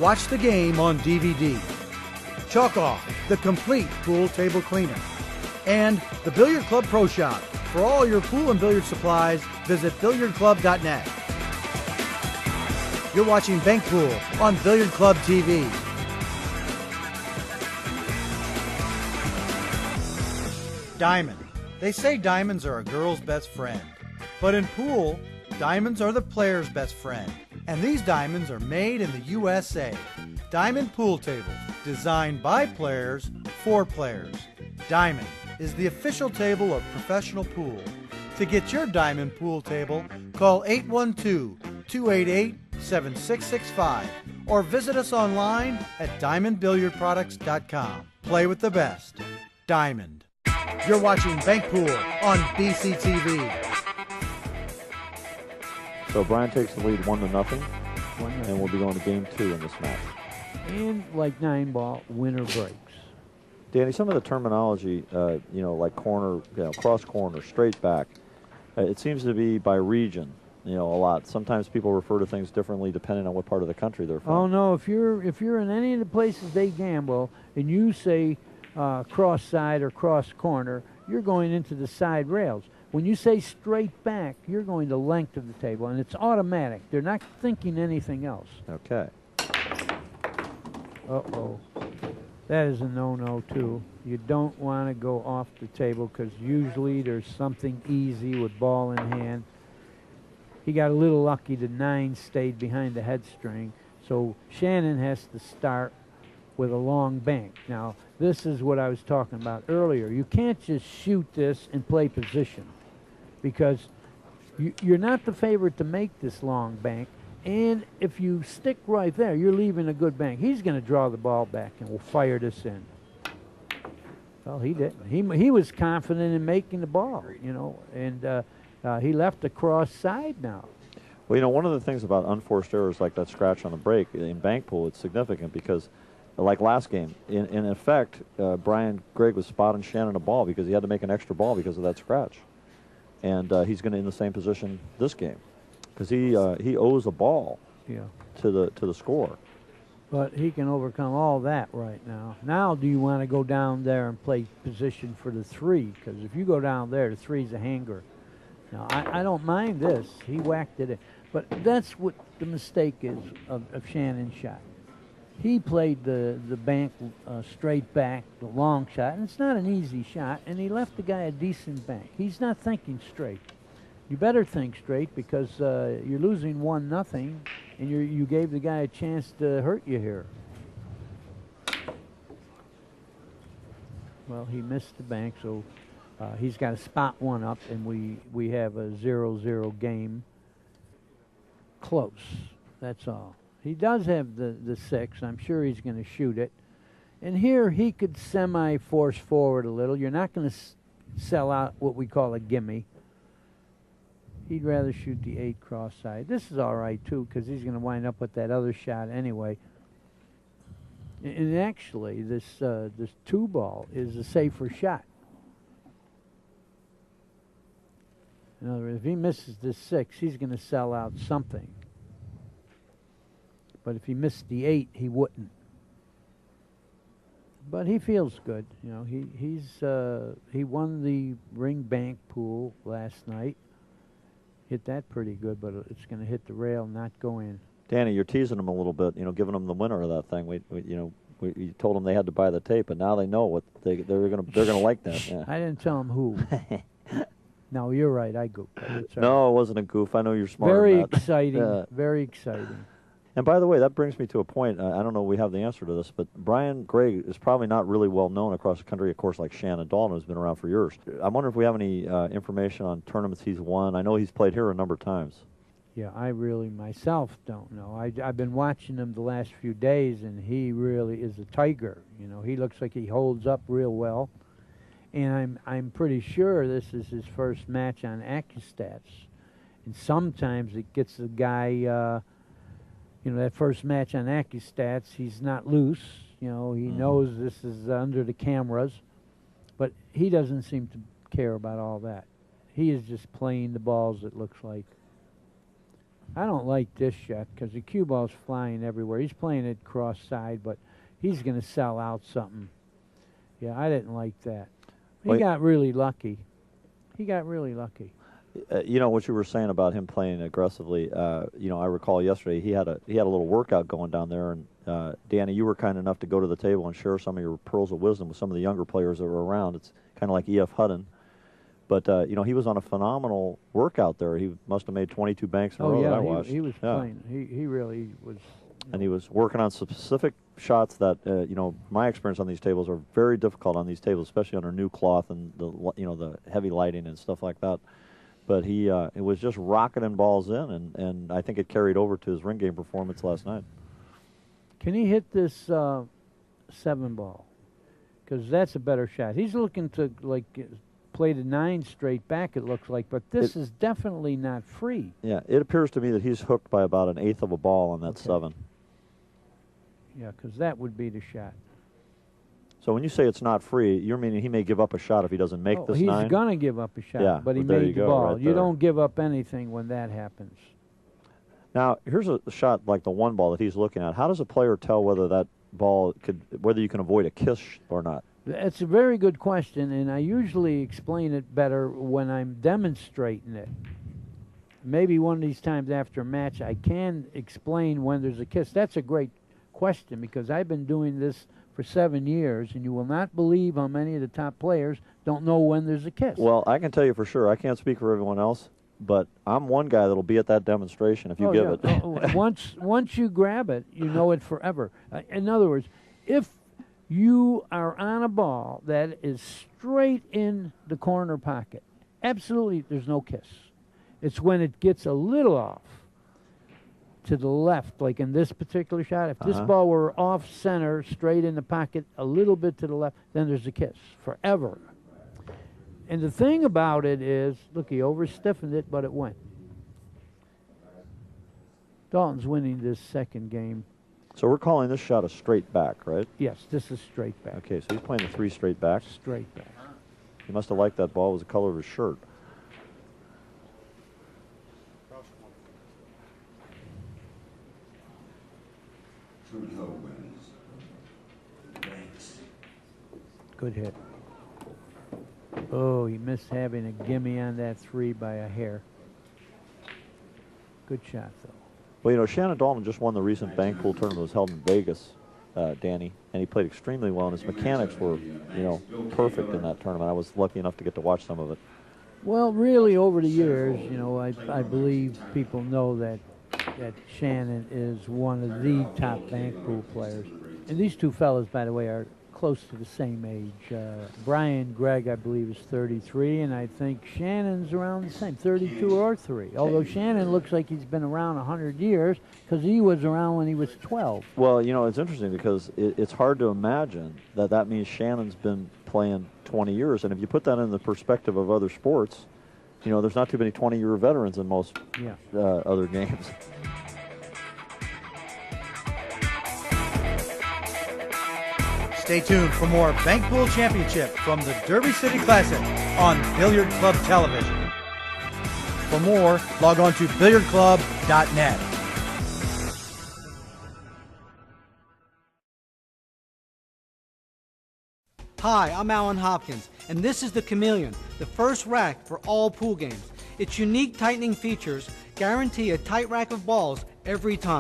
Watch the game on DVD. Chalk Off, the complete pool table cleaner. And the Billiard Club Pro Shop. For all your pool and billiard supplies, visit billiardclub.net. You're watching Bank Pool on Billiard Club TV. Diamond. They say diamonds are a girl's best friend. But in pool, diamonds are the player's best friend. And these diamonds are made in the USA. Diamond pool tables, designed by players for players. Diamond is the official table of professional pool. To get your diamond pool table, call 812-288-7665 or visit us online at diamondbilliardproducts.com. Play with the best. Diamond. You're watching Bank Pool on BCTV. So Brian takes the lead 1-0, and we'll be going to game 2 in this match. And like 9-ball, winner breaks. Danny, some of the terminology, like corner, cross corner, straight back, it seems to be by region, a lot. Sometimes people refer to things differently depending on what part of the country they're from. Oh no, if you're in any of the places they gamble and you say cross side or cross corner, you're going into the side rails. When you say straight back, you're going the length of the table, and it's automatic. They're not thinking anything else. Okay. Uh-oh. That is a no-no, too. You don't want to go off the table because usually there's something easy with ball in hand. He got a little lucky. The 9 stayed behind the head string, so Shannon has to start with a long bank. Now, this is what I was talking about earlier. You can't just shoot this and play position because you're not the favorite to make this long bank. And if you stick right there, you're leaving a good bank. He's going to draw the ball back and will fire this in. Well, he didn't. He was confident in making the ball, and he left the cross side now. Well, one of the things about unforced errors like that scratch on the break in bank pool, it's significant because, like last game, in effect, Brian Gregg was spotting Shannon a ball because he had to make an extra ball because of that scratch. And he's going to in the same position this game. Because he owes a ball to the score. But he can overcome all that right now. Now do you want to go down there and play position for the 3? Because if you go down there, the 3's a hanger. Now, I don't mind this. He whacked it in. But that's what the mistake is of Shannon's shot. He played the bank straight back, the long shot, and it's not an easy shot, and he left the guy a decent bank. He's not thinking straight. You better think straight because you're losing 1-0, and you gave the guy a chance to hurt you here. Well, he missed the bank, so he's got to spot one up, and we have a 0-0 game. Close, that's all. He does have the 6. I'm sure he's going to shoot it. And here he could semi-force forward a little. You're not going to sell out what we call a gimme. He'd rather shoot the 8 cross side. This is all right, too, because he's going to wind up with that other shot anyway. And actually, this 2-ball is a safer shot. In other words, if he misses this 6, he's going to sell out something. But if he missed the 8, he wouldn't. But he feels good. He won the ring bank pool last night. Hit that pretty good, but it's going to hit the rail, not go in. Danny, you're teasing them a little bit, giving them the winner of that thing. We told them they had to buy the tape, but now they know what they're going to like that. Yeah. I didn't tell them who. No, you're right. I goofed. No, it wasn't a goof. I know you're smart. Very exciting. Yeah. Very exciting. And by the way, that brings me to a point. I don't know if we have the answer to this, but Brian Gregg is probably not really well known across the country, of course, like Shannon Dalton, who's been around for years. I wonder if we have any information on tournaments he's won. I know he's played here a number of times. Yeah, I really myself don't know. I've been watching him the last few days, and he really is a tiger. He looks like he holds up real well. And I'm pretty sure this is his first match on Accustats. And sometimes it gets the guy... that first match on Accustats, he's not loose. He knows this is under the cameras. But he doesn't seem to care about all that. He is just playing the balls, it looks like. I don't like this shot because the cue ball's flying everywhere. He's playing it cross side, but he's going to sell out something. Yeah, I didn't like that. He got really lucky. He got really lucky. You know what you were saying about him playing aggressively. You know, I recall yesterday he had a little workout going down there, and Danny, you were kind enough to go to the table and share some of your pearls of wisdom with some of the younger players that were around. It's kind of like E.F. Hutton, but you know, he was on a phenomenal workout there. He must have made 22 banks in a row that I watched. He was playing. He really was. And he was working on specific shots that, you know, my experience on these tables are very difficult on these tables, especially under new cloth and the heavy lighting and stuff like that. But he it was just rocketing balls in, and I think it carried over to his ring game performance last night. Can he hit this 7 ball? Because that's a better shot. He's looking to play the 9 straight back, it looks like, but this is definitely not free. Yeah, it appears to me that he's hooked by about 1/8 of a ball on that 7. Yeah, because that would be the shot. So when you say it's not free, you're meaning he may give up a shot if he doesn't make this 9? He's going to give up a shot, yeah, but he there made you the go, ball. right You don't give up anything when that happens. Now, here's a shot like the 1 ball that he's looking at. How does a player tell whether that ball whether you can avoid a kiss or not? That's a very good question, and I usually explain it better when I'm demonstrating it. Maybe one of these times after a match I can explain when there's a kiss. That's a great question because I've been doing this for 7 years, and you will not believe how many of the top players don't know when there's a kiss. Well, I can tell you for sure. I can't speak for everyone else, but I'm one guy that'll be at that demonstration if you give it. Once you grab it, you know it forever. In other words, if you are on a ball that is straight in the corner pocket, absolutely there's no kiss. It's when it gets a little off to the left, like in this particular shot. If this ball were off center, straight in the pocket, a little bit to the left, then there's a kiss forever. And the thing about it is, look, he over-stiffened it, but it went. Dalton's winning this second game. So we're calling this shot a straight back, right? Yes, this is straight back. Okay, so he's playing the 3 straight back. Straight back. He must have liked that ball. It was the color of his shirt. Good hit. Oh, he missed having a gimme on that 3 by a hair. Good shot, though. Well, you know, Shannon Dalton just won the recent bank pool tournament that was held in Vegas, Danny, and he played extremely well, and his mechanics were, you know, perfect in that tournament. I was lucky enough to get to watch some of it. Well, really, over the years, you know, I believe people know that Shannon is one of the top bank pool players. And these two fellas, by the way, are close to the same age. Brian Gregg, I believe, is 33, and I think Shannon's around the same, 32 or 3. Although Shannon looks like he's been around 100 years because he was around when he was 12. Well, you know, it's interesting because it's hard to imagine that means Shannon's been playing 20 years. And if you put that in the perspective of other sports, you know, there's not too many 20-year veterans in most other games. Stay tuned for more Bank Pool Championship from the Derby City Classic on Billiard Club Television. For more, log on to billiardclub.net. Hi, I'm Alan Hopkins, and this is the Chameleon, the first rack for all pool games. Its unique tightening features guarantee a tight rack of balls every time.